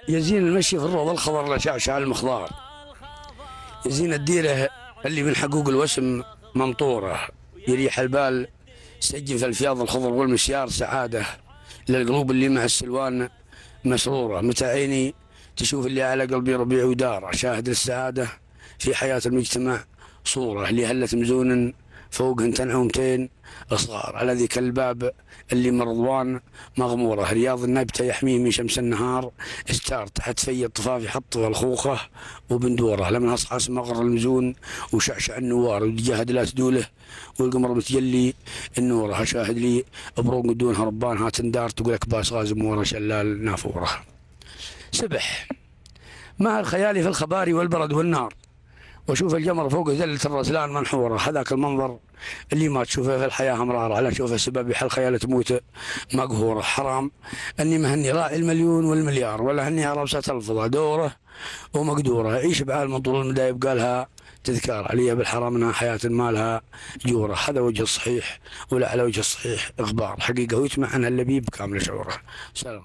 يزين المشي في الروض الخضر لشعشع المخضار، يزين الديرة اللي من حقوق الوسم منطورة، يريح البال سجن في الفياض الخضر والمسيار سعادة، للقلوب اللي مع السلوان مسرورة. متى عيني تشوف اللي على قلبي ربيع ودار، شاهد السعادة في حياة المجتمع صورة، اللي هلت مزون فوقهن تنعومتين أصغار، على ذيك الباب اللي من رضوان مغمورة، رياض النبتة يحميه من شمس النهار، استار تحت في الطفاف يحط الخوخة وبندوره، لمن أصحى مغر المزون وشعشع النوار، وتجاهد لا تدوله والقمر متجلي النورة، شاهد لي بروق دونها ربانها تندار، تقول لك باس غازم ورا شلال نافورة. سبح مع الخيال في الخباري والبرد والنار، واشوف الجمر فوق ذلة الرسلان منحورة، هذاك المنظر اللي ما تشوفه في الحياة مرارة، على شوفه سبب الخيال تموت مقهورة. حرام اني مهني راعي المليون والمليار، ولا هني عروسة الفضا دوره ومقدورة، عيش بعالم طول المدى يبقى لها تذكار، عليا بالحرام انها حياة مالها جورة. هذا وجه الصحيح، ولا على وجه الصحيح اخبار حقيقة، ويتمع عنها اللبيب كامل شعوره. سلام.